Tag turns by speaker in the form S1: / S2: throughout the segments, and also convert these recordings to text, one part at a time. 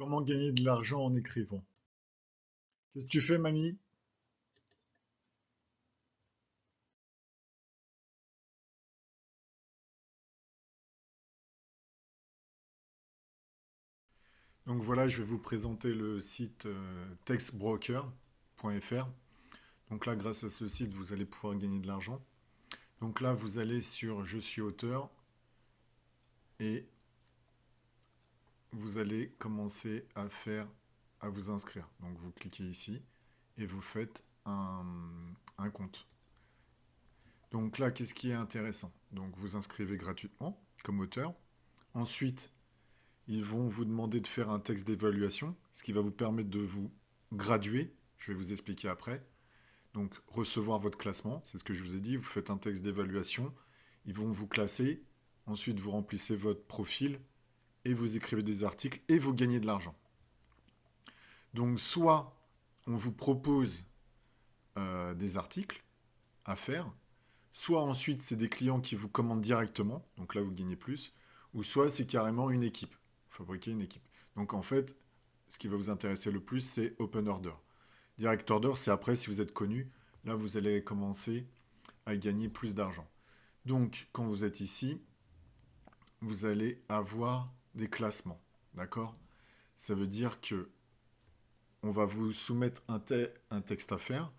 S1: Comment gagner de l'argent en écrivant? Qu'est-ce que tu fais, mamie? Donc voilà, je vais vous présenter le site textbroker.fr. Donc là, grâce à ce site, vous allez pouvoir gagner de l'argent. Donc là, vous allez sur Je suis auteur et vous allez commencer à vous inscrire. Donc vous cliquez ici et vous faites un compte. Donc là, qu'est-ce qui est intéressant? Donc vous inscrivez gratuitement comme auteur. Ensuite, ils vont vous demander de faire un texte d'évaluation, ce qui va vous permettre de vous graduer. Je vais vous expliquer après. Donc, recevoir votre classement, c'est ce que je vous ai dit. Vous faites un texte d'évaluation. Ils vont vous classer. Ensuite, vous remplissez votre profil et vous écrivez des articles et vous gagnez de l'argent. Donc, soit on vous propose des articles à faire, soit ensuite c'est des clients qui vous commandent directement, donc là vous gagnez plus, ou soit c'est carrément une équipe, fabriquer une équipe. Donc en fait, ce qui va vous intéresser le plus, c'est Open Order. Direct Order, c'est après si vous êtes connu, là vous allez commencer à gagner plus d'argent. Donc quand vous êtes ici, vous allez avoir des classements, d'accord? Ça veut dire que on va vous soumettre un texte à faire,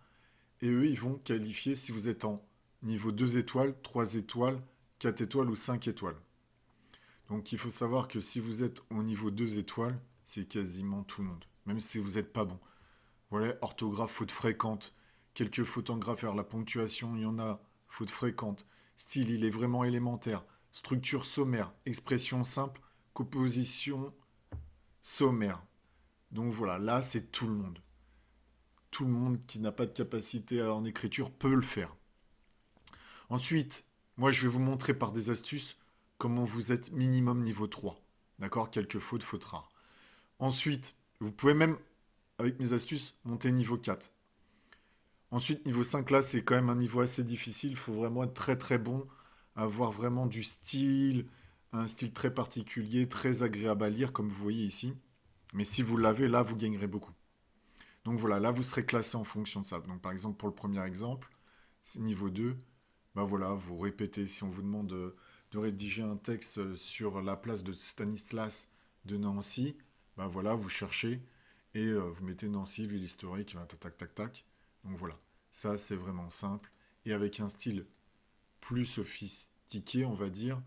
S1: et eux, ils vont qualifier si vous êtes en niveau 2 étoiles, 3 étoiles, 4 étoiles ou 5 étoiles. Donc il faut savoir que si vous êtes au niveau 2 étoiles, c'est quasiment tout le monde, même si vous n'êtes pas bon. Voilà, orthographe, faute fréquente, quelques fautes en grammaire, la ponctuation, il y en a, faute fréquente. Style, il est vraiment élémentaire. Structure sommaire, expression simple, composition sommaire. Donc voilà, là c'est tout le monde. Tout le monde qui n'a pas de capacité en écriture peut le faire. Ensuite, moi je vais vous montrer par des astuces comment vous êtes minimum niveau 3. D'accord? Quelques fautes rares. Ensuite, vous pouvez même, avec mes astuces, monter niveau 4. Ensuite, niveau 5, là, c'est quand même un niveau assez difficile. Il faut vraiment être très très bon, avoir vraiment du style, un style très particulier, très agréable à lire, comme vous voyez ici. Mais si vous l'avez, là, vous gagnerez beaucoup. Donc voilà, là, vous serez classé en fonction de ça. Donc par exemple, pour le premier exemple, c'est niveau 2. Bah voilà, vous répétez. Si on vous demande de rédiger un texte sur la place de Stanislas de Nancy, bah voilà, vous cherchez et vous mettez Nancy, ville historique, tac, tac, tac, tac. Donc voilà, ça c'est vraiment simple et avec un style plus sophistiqué, on va dire.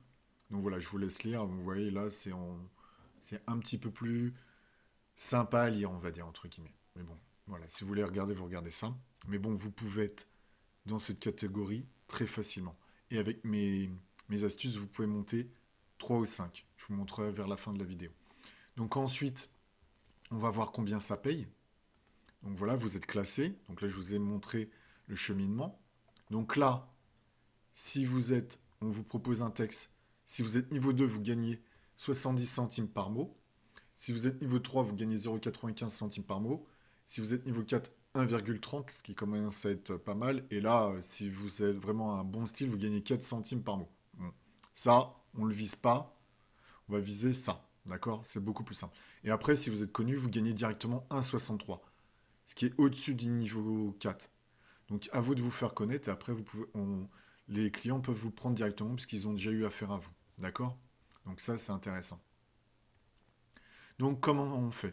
S1: Donc voilà, je vous laisse lire. Vous voyez là, c'est un petit peu plus sympa à lire, on va dire entre guillemets. Mais bon, voilà, si vous voulez regarder, vous regardez ça. Mais bon, vous pouvez être dans cette catégorie très facilement. Et avec mes astuces, vous pouvez monter 3 ou 5. Je vous montrerai vers la fin de la vidéo. Donc ensuite, on va voir combien ça paye. Donc voilà, vous êtes classé. Donc là, je vous ai montré le cheminement. Donc là, si vous êtes, on vous propose un texte. Si vous êtes niveau 2, vous gagnez 70 centimes par mot. Si vous êtes niveau 3, vous gagnez 0,95 centimes par mot. Si vous êtes niveau 4, 1,30, ce qui commence à être pas mal. Et là, si vous êtes vraiment un bon style, vous gagnez 4 centimes par mot. Bon. Ça, on ne le vise pas. On va viser ça. D'accord? C'est beaucoup plus simple. Et après, si vous êtes connu, vous gagnez directement 1,63. Ce qui est au-dessus du niveau 4. Donc à vous de vous faire connaître et après les clients peuvent vous prendre directement parce qu'ils ont déjà eu affaire à vous. D'accord? Donc ça c'est intéressant. Donc comment on fait?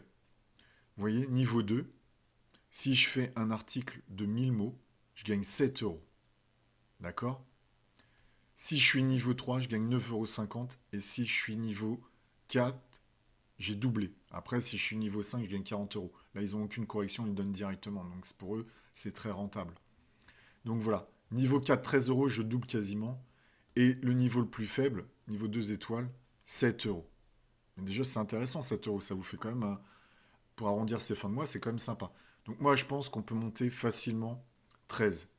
S1: Vous voyez, niveau 2, si je fais un article de 1000 mots, je gagne 7 euros. D'accord? Si je suis niveau 3, je gagne 9,50 € et si je suis niveau 4, j'ai doublé. Après, si je suis niveau 5, je gagne 40 euros. Là, ils n'ont aucune correction, ils donnent directement. Donc pour eux, c'est très rentable. Donc voilà, niveau 4, 13 euros, je double quasiment. Et le niveau le plus faible, niveau 2 étoiles, 7 euros. Mais déjà, c'est intéressant, 7 euros. Ça vous fait quand même, pour arrondir ces fins de mois, c'est quand même sympa. Donc moi, je pense qu'on peut monter facilement 13.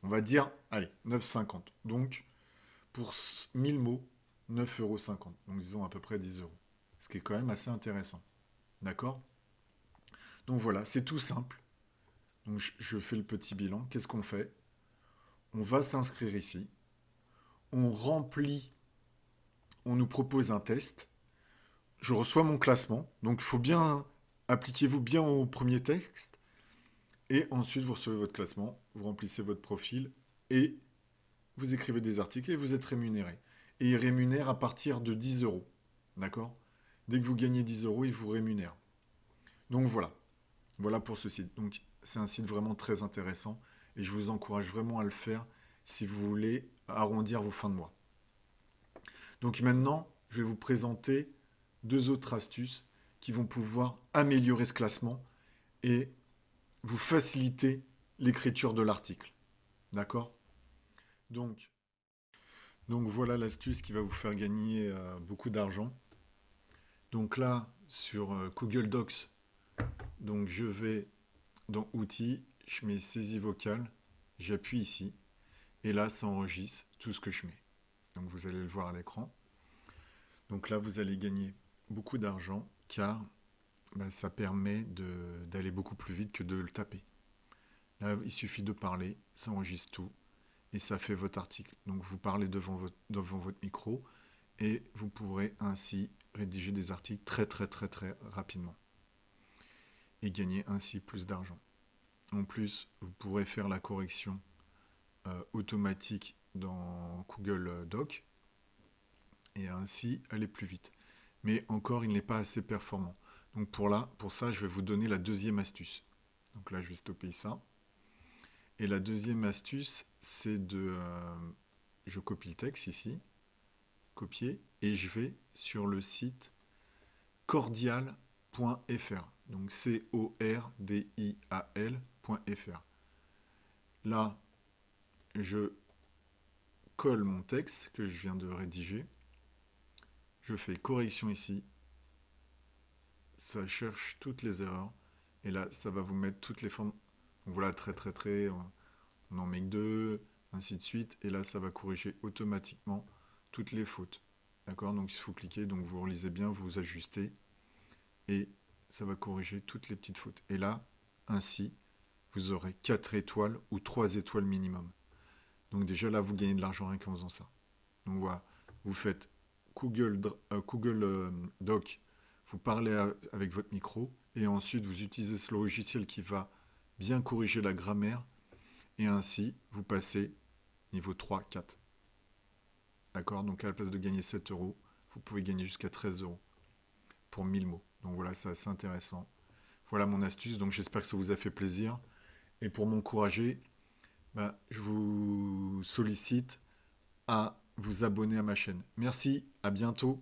S1: On va dire, allez, 9,50. Donc, pour 1000 mots, 9,50 €. Donc, disons à peu près 10 euros. Ce qui est quand même assez intéressant. D'accord? Donc voilà, c'est tout simple. Donc je fais le petit bilan. Qu'est-ce qu'on fait? On va s'inscrire ici. On remplit, on nous propose un test. je reçois mon classement. Donc, il faut bien, appliquez-vous bien au premier texte. Et ensuite, vous recevez votre classement, vous remplissez votre profil et vous écrivez des articles et vous êtes rémunéré. Et il rémunère à partir de 10 euros. D'accord? Dès que vous gagnez 10 euros, il vous rémunère. Donc voilà. Voilà pour ce site. Donc c'est un site vraiment très intéressant et je vous encourage vraiment à le faire si vous voulez arrondir vos fins de mois. Donc maintenant, je vais vous présenter deux autres astuces qui vont pouvoir améliorer ce classement et vous faciliter l'écriture de l'article. D'accord? Donc, donc voilà l'astuce qui va vous faire gagner beaucoup d'argent. Donc là, sur Google Docs, donc je vais dans Outils, je mets saisie vocale, j'appuie ici, et là, ça enregistre tout ce que je mets. Donc vous allez le voir à l'écran. Donc là, vous allez gagner beaucoup d'argent, car bah, ça permet d'aller beaucoup plus vite que de le taper. Là, il suffit de parler, ça enregistre tout, et ça fait votre article. Donc vous parlez devant votre micro, et vous pourrez ainsi rédiger des articles très très très très rapidement, et gagner ainsi plus d'argent. En plus, vous pourrez faire la correction automatique dans Google Doc et ainsi aller plus vite. Mais encore, il n'est pas assez performant. Donc pour ça, je vais vous donner la deuxième astuce. Donc là, je vais stopper ça. Et la deuxième astuce, c'est je copie le texte ici, copier, et je vais sur le site cordial.fr. Donc cordial.fr. Là, je colle mon texte que je viens de rédiger. Je fais correction ici. Ça cherche toutes les erreurs. Et là, ça va vous mettre toutes les formes. Donc voilà, on en met que deux, ainsi de suite. Et là, ça va corriger automatiquement toutes les fautes. D'accord? Donc il faut cliquer, donc vous relisez bien, vous ajustez. Et ça va corriger toutes les petites fautes. Et là, ainsi, vous aurez 4 étoiles ou 3 étoiles minimum. Donc déjà là, vous gagnez de l'argent rien qu'en faisant ça. Donc voilà, vous faites Google Doc, vous parlez avec votre micro, et ensuite vous utilisez ce logiciel qui va bien corriger la grammaire, et ainsi vous passez niveau 3, 4. D'accord? Donc à la place de gagner 7 euros, vous pouvez gagner jusqu'à 13 euros pour 1000 mots. Donc voilà, c'est assez intéressant. Voilà mon astuce, donc j'espère que ça vous a fait plaisir. Et pour m'encourager, je vous sollicite à vous abonner à ma chaîne. Merci, à bientôt.